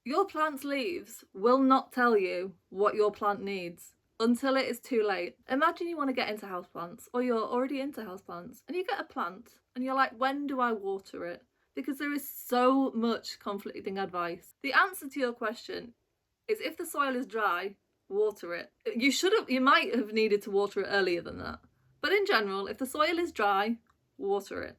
Your plant's leaves will not tell you what your plant needs until it is too late. Imagine you want to get into houseplants, or you're already into houseplants, and you get a plant and you're like, when do I water it? Because there is so much conflicting advice. The answer to your question is if the soil is dry, water it. You might have needed to water it earlier than that. But in general, if the soil is dry, water it.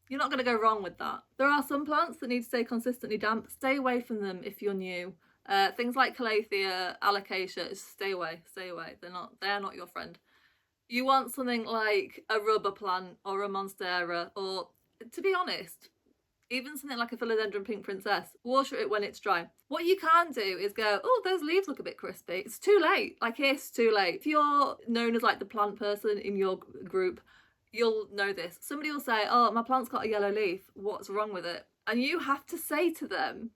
You're not going to go wrong with that. There are some plants that need to stay consistently damp. Stay away from them if you're new. Things like Calathea, Alocasia, stay away. They are not your friend. You want something like a rubber plant or a monstera, or, to be honest, even something like a philodendron pink princess. Water it when it's dry. What you can do is go, oh, those leaves look a bit crispy. It's too late. It's too late. If you're known as the plant person in your group, you'll know this. Somebody will say, oh, my plant's got a yellow leaf. What's wrong with it? And you have to say to them,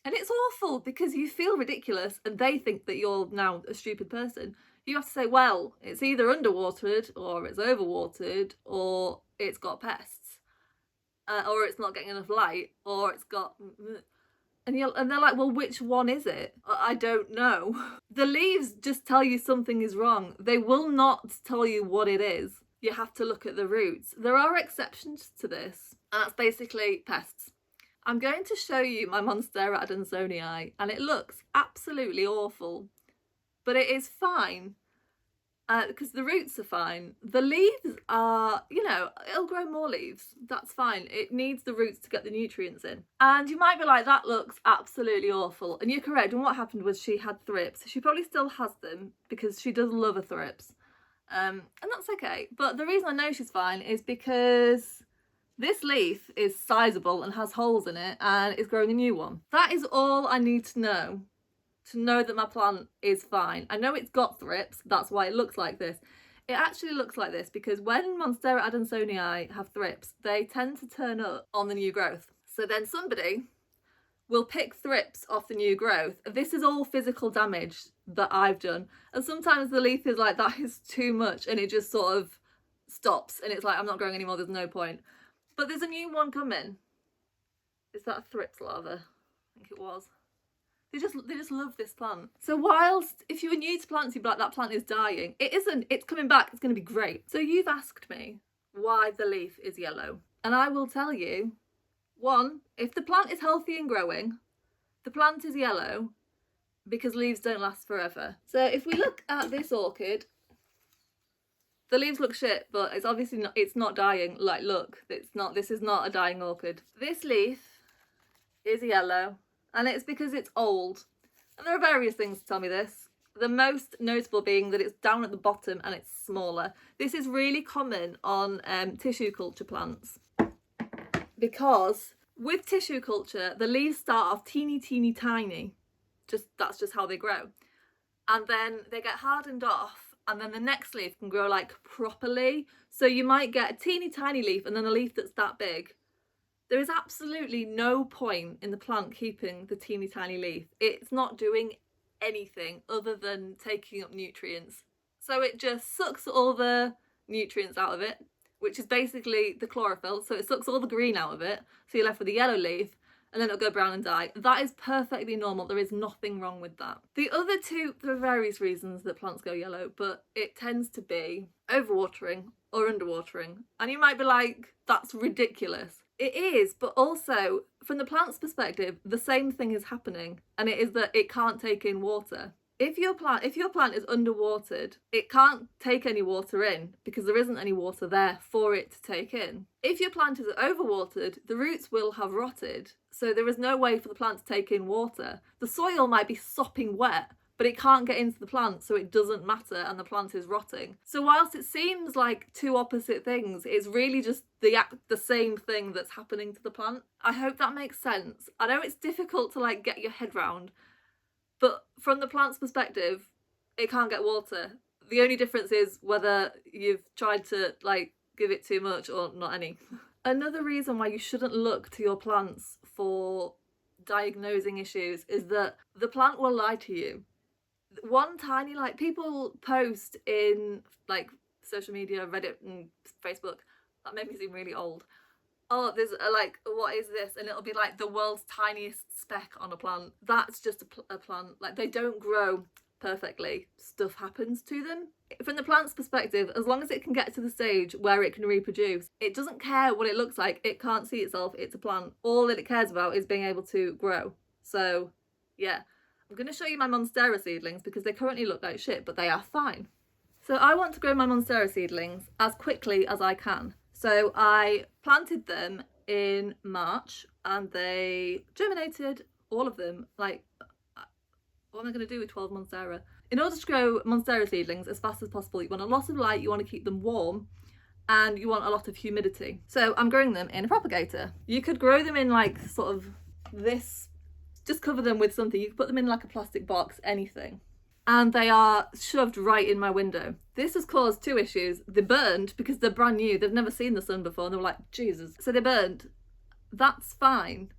and it's awful because you feel ridiculous and they think that you're now a stupid person. You have to say, well, it's either underwatered or it's overwatered or it's got pests. Or it's not getting enough light, or it's got... And they're like, well, which one is it? I don't know. The leaves just tell you something is wrong. They will not tell you what it is. You have to look at the roots. There are exceptions to this, and that's basically pests. I'm going to show you my Monstera adansonii, and it looks absolutely awful, but it is fine. Because the roots are fine. The leaves are, it'll grow more leaves. That's fine. It needs the roots to get the nutrients in. And you might be like, that looks absolutely awful. And you're correct. And what happened was she had thrips. She probably still has them because she does love her thrips. And that's okay. But the reason I know she's fine is because this leaf is sizable and has holes in it and is growing a new one. That is all I need to know that my plant is fine. I know it's got thrips, that's why it looks like this. It actually looks like this because when Monstera adansonii have thrips, they tend to turn up on the new growth. So then somebody will pick thrips off the new growth. This is all physical damage that I've done. And sometimes the leaf is like, that is too much, and it just sort of stops and it's like, I'm not growing anymore, there's no point. But there's a new one coming. Is that a thrips larva? I think it was. They just love this plant. So whilst, if you were new to plants, you'd be like, that plant is dying. It isn't. It's coming back. It's going to be great. So you've asked me why the leaf is yellow. And I will tell you, one, if the plant is healthy and growing, the plant is yellow because leaves don't last forever. So if we look at this orchid, the leaves look shit, but it's obviously not, it's not dying. Look, this is not a dying orchid. This leaf is yellow. And it's because it's old. And there are various things to tell me this. The most notable being that it's down at the bottom and it's smaller. This is really common on tissue culture plants. Because with tissue culture, the leaves start off teeny tiny. That's just how they grow. And then they get hardened off, and then the next leaf can grow properly. So you might get a teeny tiny leaf and then a leaf that's that big. There is absolutely no point in the plant keeping the teeny tiny leaf. It's not doing anything other than taking up nutrients. So it just sucks all the nutrients out of it, which is basically the chlorophyll. So it sucks all the green out of it. So you're left with a yellow leaf, and then it'll go brown and die. That is perfectly normal. There is nothing wrong with that. The other two, there are various reasons that plants go yellow, but it tends to be overwatering or underwatering. And you might be like, that's ridiculous. It is, but also from the plant's perspective, the same thing is happening, and it is that it can't take in water. If your plant is underwatered, it can't take any water in because there isn't any water there for it to take in. If your plant is overwatered, the roots will have rotted, so there is no way for the plant to take in water. The soil might be sopping wet, but it can't get into the plant, so it doesn't matter, and the plant is rotting. So whilst it seems like two opposite things, it's really just the same thing that's happening to the plant. I hope that makes sense. I know it's difficult to get your head round, but from the plant's perspective, it can't get water. The only difference is whether you've tried to give it too much or not any. Another reason why you shouldn't look to your plants for diagnosing issues is that the plant will lie to you. One tiny, people post in social media, Reddit and Facebook, that made me seem really old. oh, there's like, what is this? And it'll be like the world's tiniest speck on a plant. That's just a plant. Like, they don't grow perfectly. Stuff happens to them. From the plant's perspective, as long as it can get to the stage where it can reproduce, it doesn't care what it looks like. It can't see itself. It's a plant. All that it cares about is being able to grow. So yeah, I'm going to show you my Monstera seedlings because they currently look like shit, but they are fine. So I want to grow my Monstera seedlings as quickly as I can. So I planted them in March and they germinated, all of them. Like, what am I going to do with 12 Monstera? In order to grow Monstera seedlings as fast as possible, you want a lot of light, you want to keep them warm, and you want a lot of humidity. So I'm growing them in a propagator. You could grow them in like sort of this, just cover them with something. You could put them in like a plastic box, anything. And they are shoved right in my window. This has caused two issues. They burned because they're brand new. They've never seen the sun before and they were like, Jesus. So they burned. That's fine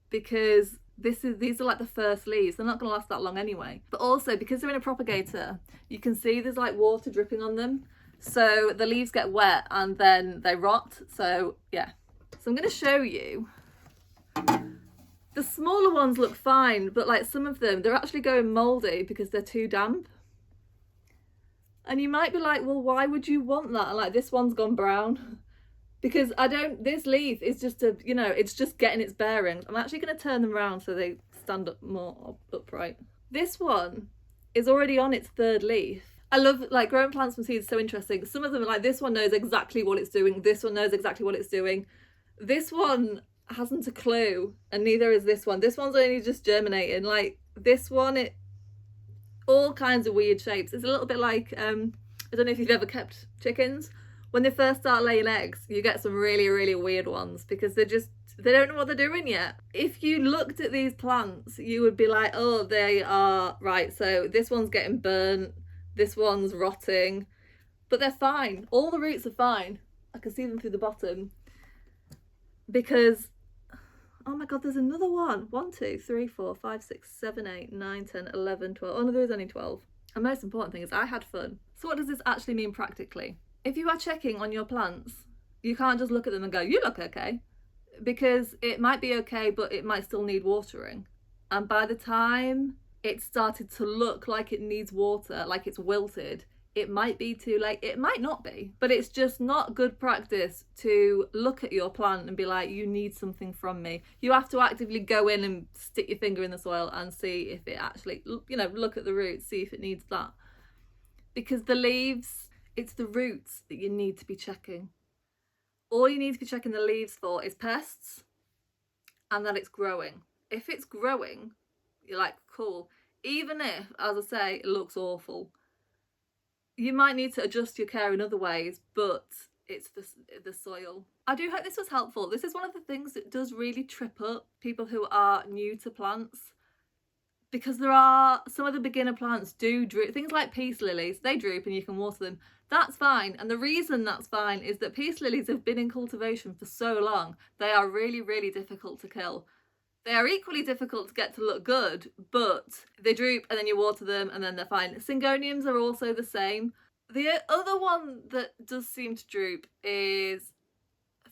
because these are like the first leaves. They're not going to last that long anyway. But also because they're in a propagator, you can see there's like water dripping on them. So the leaves get wet and then they rot. So yeah. So I'm going to show you. The smaller ones look fine, but like some of them, they're actually going mouldy because they're too damp. And you might be like, well, why would you want that? And like, this one's gone brown. Because this leaf is just it's just getting its bearings. I'm actually going to turn them around so they stand up more upright. This one is already on its third leaf. I love like growing plants from seeds, so interesting. Some of them are like, this one knows exactly what it's doing. This one knows exactly what it's doing. This one hasn't a clue, and neither is this one. This one's only just germinating. Like this one, all kinds of weird shapes. It's a little bit like I don't know if you've ever kept chickens. When they first start laying eggs, you get some really, really weird ones because they don't know what they're doing yet. If you looked at these plants, you would be like, oh, they are right. So this one's getting burnt. This one's rotting, but they're fine. All the roots are fine. I can see them through the bottom because, oh my God, there's another one. 1, 2, 3, 4, 5, 6, 7, 8, 9, 10, 11, 12. Oh no, there was only 12. And most important thing is I had fun. So what does this actually mean practically? If you are checking on your plants, you can't just look at them and go, you look okay. Because it might be okay, but it might still need watering. And by the time it started to look like it needs water, like it's wilted, it might be too late. It might not be, but it's just not good practice to look at your plant and be like, you need something from me. You have to actively go in and stick your finger in the soil and see if it actually, look at the roots, see if it needs that. Because the leaves, it's the roots that you need to be checking. All you need to be checking the leaves for is pests and that it's growing. If it's growing, you're like, cool. Even if, as I say, it looks awful, you might need to adjust your care in other ways, but it's the soil. I do hope this was helpful. This is one of the things that does really trip up people who are new to plants, because there are some of the beginner plants do droop. Things like peace lilies, they droop and you can water them. That's fine. And the reason that's fine is that peace lilies have been in cultivation for so long. They are really, really difficult to kill. They are equally difficult to get to look good, but they droop and then you water them and then they're fine. Syngoniums are also the same. The other one that does seem to droop is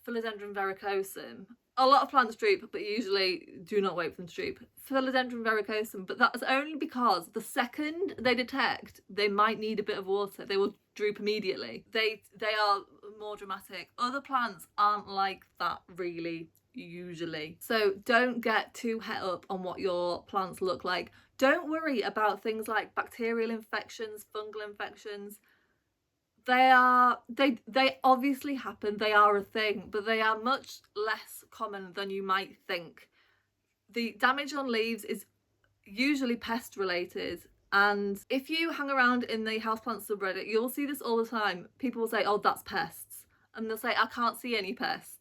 Philodendron verrucosum. A lot of plants droop, but usually do not wait for them to droop. Philodendron verrucosum, but that's only because the second they detect they might need a bit of water, they will droop immediately. They are more dramatic. Other plants aren't like that really, usually. So don't get too het up on what your plants look like. Don't worry about things like bacterial infections, fungal infections. They obviously happen, they are a thing, but they are much less common than you might think. The damage on leaves is usually pest related, and if you hang around in the houseplant subreddit, you'll see this all the time. People will say, oh, that's pests, and they'll say, I can't see any pests.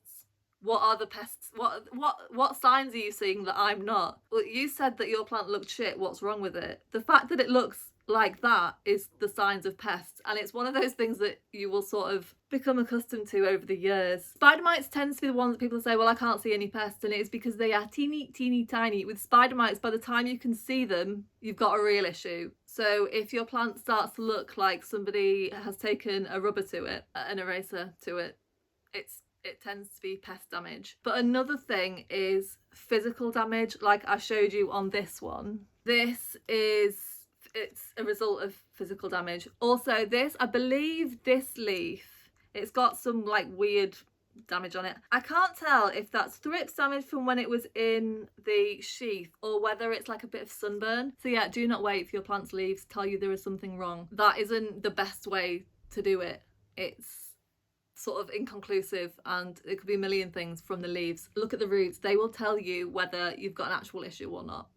What are the pests? What signs are you seeing that I'm not? Well, you said that your plant looked shit. What's wrong with it? The fact that it looks like that is the signs of pests, and it's one of those things that you will sort of become accustomed to over the years. Spider mites tends to be the ones that people say, well, I can't see any pests, and it's because they are teeny tiny. With spider mites, by the time you can see them, you've got a real issue. So if your plant starts to look like somebody has taken a rubber to it, an eraser to it, it tends to be pest damage. But another thing is physical damage, like I showed you on this one. It's a result of physical damage. Also this, I believe this leaf, it's got some like weird damage on it. I can't tell if that's thrips damage from when it was in the sheath or whether it's like a bit of sunburn. So yeah, do not wait for your plant's leaves to tell you there is something wrong. That isn't the best way to do it. It's sort of inconclusive and it could be a million things from the leaves. Look at the roots, they will tell you whether you've got an actual issue or not.